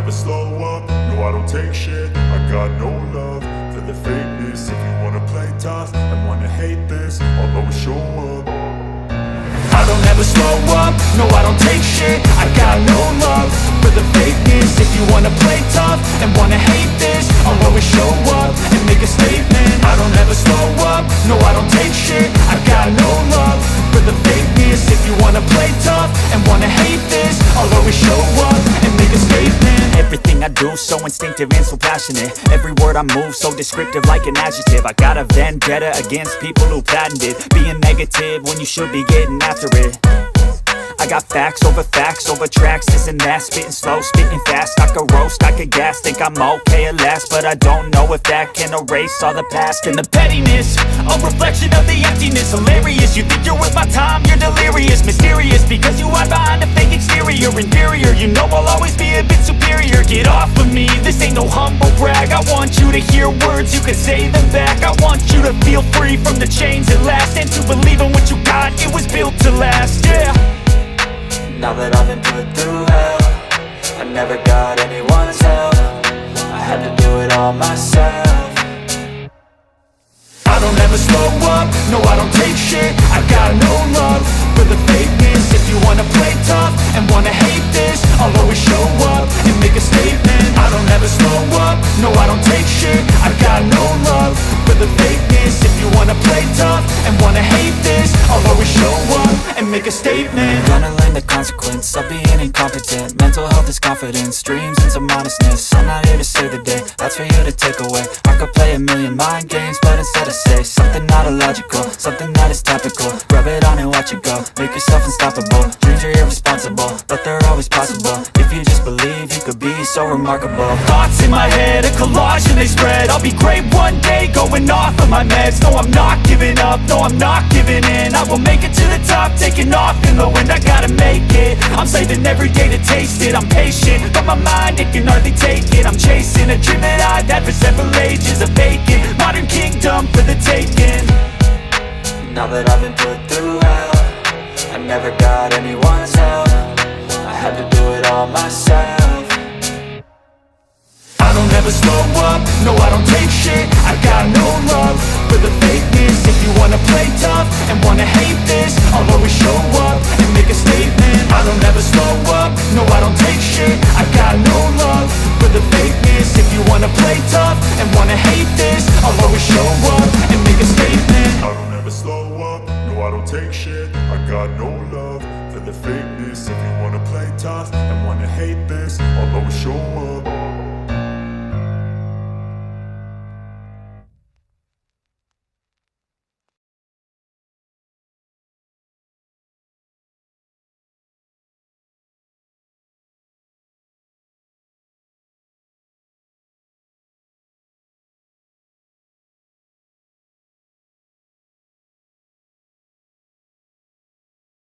never slow up, no I don't take shit. I got no love for the fakeness. If you wanna play tough and wanna hate this, I'll always show up. I don't ever slow up, no I don't take shit. I got no love for the fakeness. If you wanna play tough and wanna hate this, I'll always show up and make a statement. I don't ever slow up, no I don't take shit. I got no love for the fakeness. If you wanna play tough and wanna hate this, I'll always show up and make a statement. Everything I do so instinctive and so passionate. Every word I move so descriptive like an adjective. I got a vendetta against people who patented being negative when you should be getting after it. I got facts over tracks, this and that. Spitting slow, spitting fast. I could roast, I could gas. Think I'm okay at last, but I don't know if that can erase all the past. And the pettiness, a reflection of the emptiness. Hilarious, you think you're worth my time, you're delirious. Mysterious, because you hide behind a fake exterior. Inferior, you know I'll always be a bit superior. Get off of me, this ain't no humble brag. I want you to hear words, you can say them back. I want you to feel free from the chains at last, and to believe in what you got, it was built to last, yeah. Now that I've been put through hell, I never got anyone's help. I had to do it all myself. I don't ever slow up, no I don't take shit. I got no love for the fakeness. If you wanna play tough and wanna hate this, I'll always show up and make a statement. I don't ever slow up, no I don't take shit. I got no love for the fakeness. If you wanna play tough and wanna hate this, I'll always show up and make a statement. Gonna learn the consequence of being incompetent. Mental health is confidence, dreams into modestness. I'm not here to save the day, that's for you to take away. I could play a million mind games, but instead I say something not illogical, something that is topical. Rub it on and watch it go, make yourself unstoppable. Dreams are irresponsible, but they're always possible. If you just believe, you could be so remarkable. Thoughts in my head, a collage and they spread. I'll be great one day, going off of my meds. No, I'm not giving up, no, I'm not giving in. I will make it to the top, taking off in the wind. I gotta make it, I'm saving every day to taste it. I'm patient, but my mind, it can hardly take it. I'm chasing a dream that I've had for several ages. A vacant, modern kingdom for the taking. Now that I've been put through hell, I never got anyone's help. I had to do it all myself. I don't ever slow up, no I don't take shit. I got no love for the fakeness. If you wanna play tough and wanna hate this, I'll always show up and make a statement. I don't ever slow up, no I don't take shit. I got no love for the fakeness. If you wanna play tough and wanna hate this, I'll always show up and make a statement. I don't ever slow up, no I don't take shit. I got no love for the fakeness. If you wanna play tough and wanna hate this, I'll always show up.